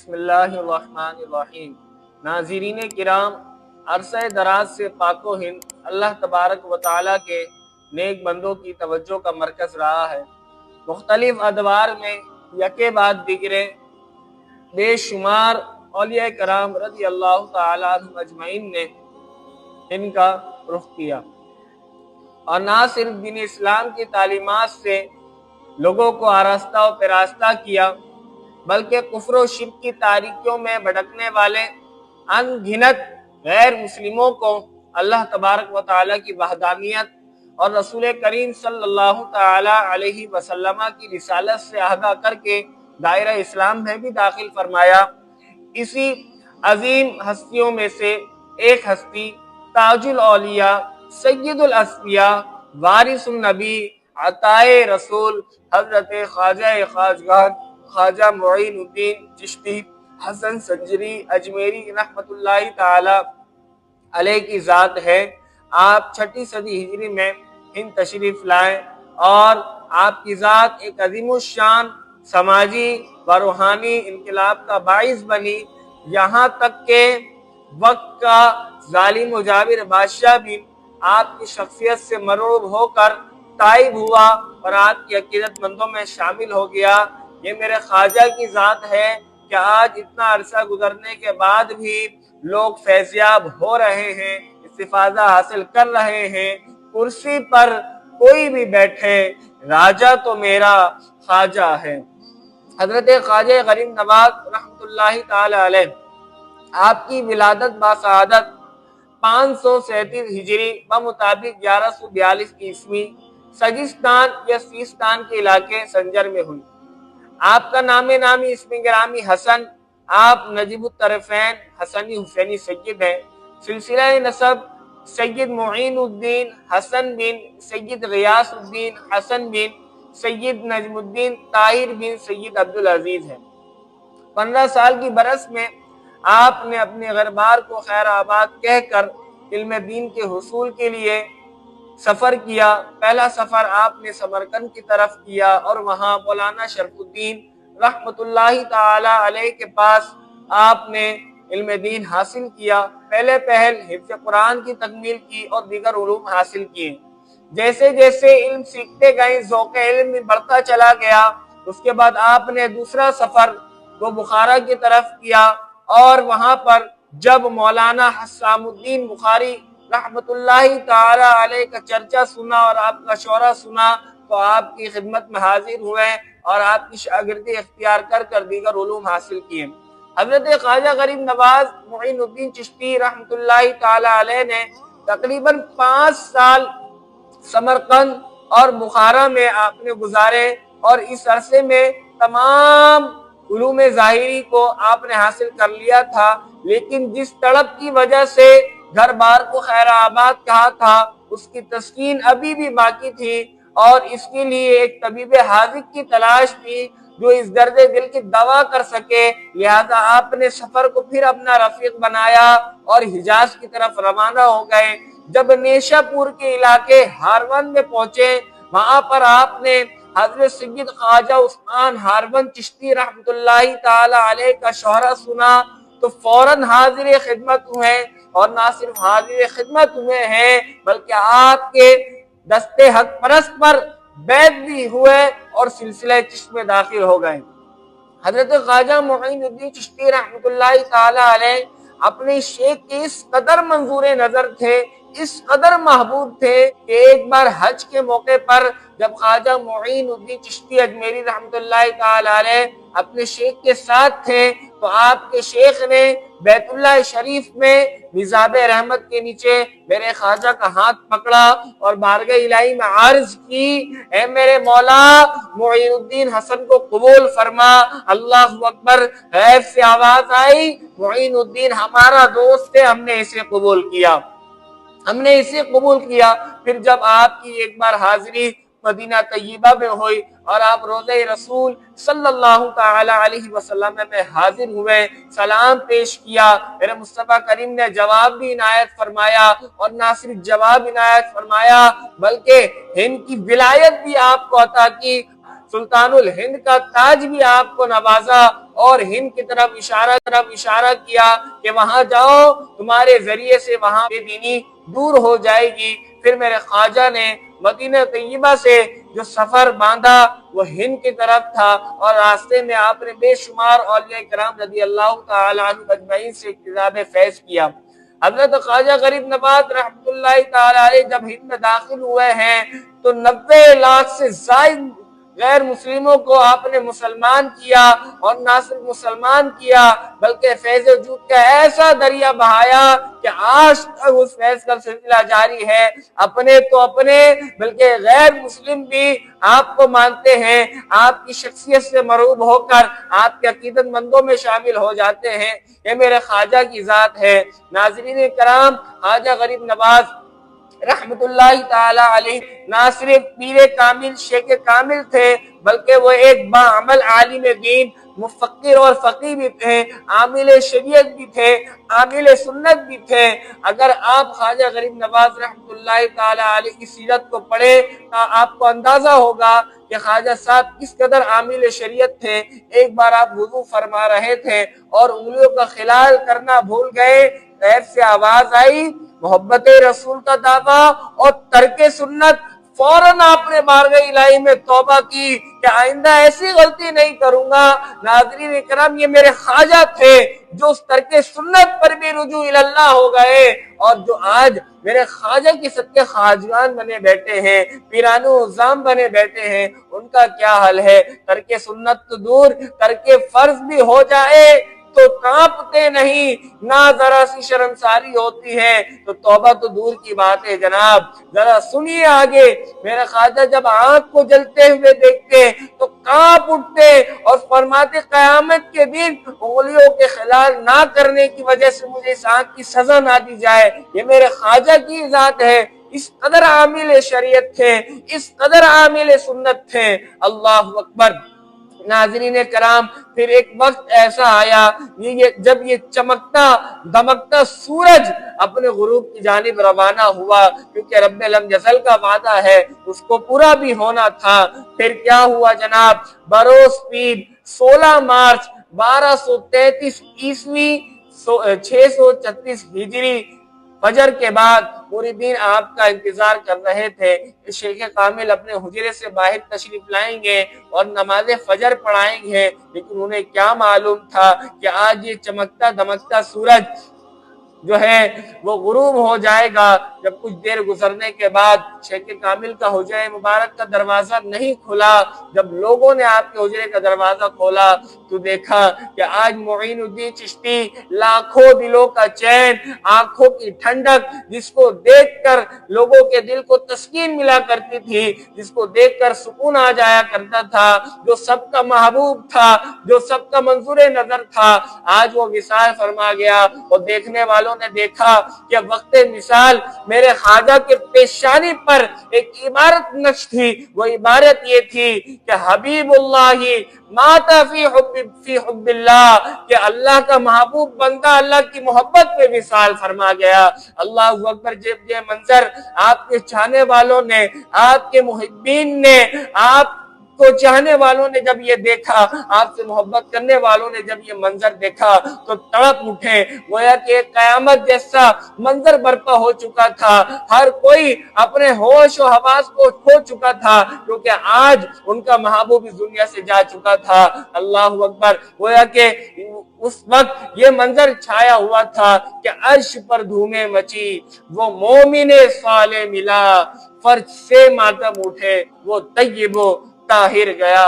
بسم اللہ الرحمن الرحیم۔ ناظرین کرام، عرصہ دراز سے پاک و ہند اللہ تبارک و تعالیٰ کے نیک بندوں کی توجہ کا مرکز رہا ہے۔ مختلف ادوار میں یکے بعد دیگرے بے شمار اولیاء کرام رضی اللہ تعالیٰ عنہم اجمعین نے ان کا رخ کیا، اور نہ صرف دین اسلام کی تعلیمات سے لوگوں کو آراستہ و پیراستہ کیا، بلکہ کفر و شرک کی تاریکیوں میں بھٹکنے والے ان گنت غیر مسلموں کو اللہ تبارک و تعالیٰ کی وحدانیت اور رسول کریم صلی اللہ تعالی علیہ وسلم کی رسالت سے آگاہ کر کے دائرہ اسلام میں بھی داخل فرمایا۔ اسی عظیم ہستیوں میں سے ایک ہستی تاج الاولیاء، سید الاسفیاء، وارث النبی، عطائے رسول حضرت خواجہ معین الدین چشتی حسن سنجری اجمیری رحمت اللہ تعالی علیہ کی ذات ہے۔ آپ 6 صدی ہجری میں ہند تشریف لائے اور آپ کی ذات ایک عظیم الشان سماجی و روحانی انقلاب کا باعث بنی، یہاں تک کہ وقت کا ظالم و جابر بادشاہ بھی آپ کی شخصیت سے مرعوب ہو کر تائب ہوا اور آپ کی عقیدت مندوں میں شامل ہو گیا۔ یہ میرے خواجہ کی ذات ہے کہ آج اتنا عرصہ گزرنے کے بعد بھی لوگ فیضیاب ہو رہے ہیں، استفادہ حاصل کر رہے ہیں۔ کرسی پر کوئی بھی بیٹھے، راجہ تو میرا خواجہ ہے۔ حضرت خواجہ غریب نواز رحمت اللہ تعالی علیہ، آپ کی ولادت باسعادت 537 ہجری بمطابق 1142 عیسوی سجستان یا سیستان کے علاقے سنجر میں ہوئی۔ آپ کا نامی اسم گرامی حسن، آپ نجیب الطرفین حسنی حسینی سید ہیں۔ سلسلہ نسب سید معین الدین حسن بن سید غیاث الدین حسن بن سید نجم الدین طاہر بن سید عبدالعزیز ہے۔ 15 سال کی برس میں آپ نے اپنے گھر بار کو خیر آباد کہہ کر علم دین کے حصول کے لیے سفر کیا۔ پہلا سفر آپ نے سمرقند کی طرف کیا اور وہاں مولانا شرف الدین رحمت اللہ تعالی علیہ کے پاس آپ نے علم دین حاصل کیا۔ پہلے پہل حفظ قرآن کی تکمیل کی اور دیگر علوم حاصل کیے۔ جیسے جیسے علم سیکھتے گئے، ذوق علم بھی بڑھتا چلا گیا۔ اس کے بعد آپ نے دوسرا سفر وہ بخارا کی طرف کیا، اور وہاں پر جب مولانا حسام الدین بخاری رحمت اللہ تعالی علیہ کا چرچا سنا اور آپ کا شعرا سنا تو آپ کی خدمت میں حاضر ہوئے اور آپ کی شاگردی اختیار کر دیگر علوم حاصل کیے۔ حضرت خواجہ غریب نواز معین الدین چشتی رحمت اللہ تعالی علیہ نے تقریباً 5 سال سمرقند اور بخارا میں آپ نے گزارے، اور اس عرصے میں تمام علوم ظاہری کو آپ نے حاصل کر لیا تھا، لیکن جس تڑپ کی وجہ سے گھر بار کو خیر آباد کہا تھا اس کی تسکین ابھی بھی باقی تھی، اور اس کے لیے ایک طبیب حاذق کی تلاش تھی جو اس درد دل کی دوا کر سکے۔ لہذا آپ نے سفر کو پھر اپنا رفیق بنایا اور حجاز کی طرف روانہ ہو گئے۔ جب نیشہ پور کے علاقے ہارون میں پہنچے، وہاں پر آپ نے حضرت سید خواجہ عثمان ہارون چشتی رحمت اللہ تعالی علیہ کا شعرا سنا تو فوراً حاضر خدمت ہوئے، اور نہ صرف حاضر خدمت ہوئے ہیں بلکہ آپ کے دستے حق پرست پر بیعت بھی ہوئے اور سلسلہ چشت میں داخل ہو گئے۔ حضرت خواجہ معین الدین چشتی رحمت اللہ تعالی علیہ اپنے شیخ کے اس قدر منظور نظر تھے، اس قدر محبوب تھے کہ ایک بار حج کے موقع پر جب خواجہ معین الدین چشتی اجمیری رحمت اللہ تعالی علیہ اپنے شیخ کے ساتھ تھے تو آپ کے شیخ نے بیت اللہ شریف میں مزاب رحمت کے نیچے میرے خواجہ کا ہاتھ پکڑا اور بارگاہ الہی میں عرض کی، اے میرے مولا معین الدین حسن کو قبول فرما۔ اللہ اکبر، غیب سے آواز آئی، معین الدین ہمارا دوست ہے، ہم نے اسے قبول کیا، ہم نے اسے قبول کیا۔ پھر جب آپ کی ایک بار حاضری مدینہ طیبہ میں ہوئی اور آپ روضہ رسول صلی اللہ تعالی علیہ وسلم میں حاضر ہوئے، سلام پیش کیا، میرے مصطفیٰ کریم نے جواب بھی عنایت فرمایا، اور نہ صرف جواب عنایت فرمایا بلکہ ہند کی ولایت بھی آپ کو عطا کی، سلطان الہند کا تاج بھی آپ کو نوازا، اور ہند کی طرف اشارہ کیا کہ وہاں جاؤ، تمہارے ذریعے سے وہاں بے دینی دور ہو جائے گی۔ پھر میرے خواجہ نے مدینہ طیبہ سے جو سفر باندھا وہ ہند کی طرف تھا، اور راستے میں آپ نے بے شمار اولیاء کرام رضی اللہ تعالی عنہ اجمعین سے اقتضاب فیض کیا۔ حضرت خواجہ غریب نواز رحمۃ اللہ تعالی علیہ جب ہند میں داخل ہوئے ہیں تو 90 لاکھ سے زائد غیر مسلموں کو آپ نے مسلمان کیا، اور نہ صرف مسلمان کیا بلکہ فیض وجود کا ایسا دریا بہایا کہ آج تک اس فیض کا سلسلہ جاری ہے۔ اپنے تو اپنے بلکہ غیر مسلم بھی آپ کو مانتے ہیں، آپ کی شخصیت سے مرعوب ہو کر آپ کے عقیدت مندوں میں شامل ہو جاتے ہیں۔ یہ میرے خواجہ کی ذات ہے۔ ناظرین کرام، خواجہ غریب نواز رحمت اللہ تعالی علیہ نہ صرف پیر کامل شیخ کامل تھے بلکہ وہ ایک باعمل عالم دین، مفکر اور فقیہ بھی تھے، عامل شریعت بھی تھے، عامل سنت بھی تھے۔ اگر آپ خواجہ غریب نواز رحمت اللہ تعالی علیہ کی سیرت کو پڑھے تو آپ کو اندازہ ہوگا کہ خواجہ صاحب کس قدر عامل شریعت تھے۔ ایک بار آپ وضو فرما رہے تھے اور انگلیوں کا خلال کرنا بھول گئے، غیب سے آواز آئی، محبت رسول کا دعویٰ اور ترک سنت۔ فوراً آپ نے بارگاہ الہی میں توبہ کی کہ آئندہ ایسی غلطی نہیں کروں گا۔ ناظرین اکرام، یہ میرے خواجہ تھے جو اس ترک سنت پر بھی رجوع اللہ ہو گئے، اور جو آج میرے خواجہ کی صدقے خواجگان بنے بیٹھے ہیں، پیران و عظام بنے بیٹھے ہیں، ان کا کیا حال ہے؟ ترک سنت تو دور، ترک فرض بھی ہو جائے تو کانپتے نہیں، نہ ذرا سی شرمساری ہوتی ہے، تو توبہ تو دور کی بات ہے جناب۔ ذرا سنیے آگے، میرے خواجہ جب آنکھ کو جلتے ہوئے دیکھتے تو کانپ اٹھتے اور فرماتے قیامت کے دن انگلیوں کے خلال نہ کرنے کی وجہ سے مجھے اس آنکھ کی سزا نہ دی جائے۔ یہ میرے خواجہ کی ذات ہے، اس قدر عامل شریعت تھے، اس قدر عامل سنت تھے۔ اللہ اکبر۔ ناظرین کرام، پھر ایک وقت ایسا آیا جب یہ چمکتا دمکتا سورج اپنے غروب کی جانب روانہ ہوا، کیونکہ رب لم یزل کا وعدہ ہے، اس کو پورا بھی ہونا تھا۔ پھر کیا ہوا جناب؟ بروز پیر 16 مارچ 1233 عیسوی 636 ہجری فجر کے بعد مریدین آپ کا انتظار کر رہے تھے کہ شیخ کامل اپنے حجرے سے باہر تشریف لائیں گے اور نماز فجر پڑھائیں گے، لیکن انہیں کیا معلوم تھا کہ آج یہ چمکتا دمکتا سورج جو ہے وہ غروب ہو جائے گا۔ جب کچھ دیر گزرنے کے بعد شیخ کامل کا حجرہ مبارک کا دروازہ نہیں کھلا، جب لوگوں نے آپ کے حجرے کا دروازہ کھولا تو دیکھا کہ آج معین الدین چشتی لاکھوں دلوں کا چین، آنکھوں کی ٹھنڈک، جس کو دیکھ کر لوگوں کے دل کو تسکین ملا کرتی تھی، جس کو دیکھ کر سکون آ جایا کرتا تھا، جو سب کا محبوب تھا، جو سب کا منظور نظر تھا، آج وہ وصال فرما گیا۔ اور دیکھنے والوں نے دیکھا کہ وقت مثال میرے خواجہ کے پیشانی پر ایک عبارت نقش تھی، وہ عبارت یہ تھی کہ حبیب اللہ مات فی حب اللہ، کہ اللہ کا محبوب بندہ اللہ کی محبت میں وصال فرما گیا۔ اللہ اکبر۔ جب یہ منظر آپ کے چاہنے والوں نے، آپ کے محبین نے، آپ کو چاہنے والوں نے جب یہ دیکھا، آپ سے محبت کرنے والوں نے جب یہ منظر دیکھا تو تڑپ اٹھے، گویا کہ ایک قیامت جیسا منظر برپا ہو چکا تھا۔ ہر کوئی اپنے ہوش و حواس کو کھو چکا تھا، کیونکہ آج ان کا محبوب اس دنیا سے جا چکا تھا۔ اللہ اکبر۔ گویا کہ اس وقت یہ منظر چھایا ہوا تھا کہ عرش پر دھومیں مچی، وہ مومن صالح ملا، فرج سے ماتم اٹھے، وہ طیب و طاہر گیا۔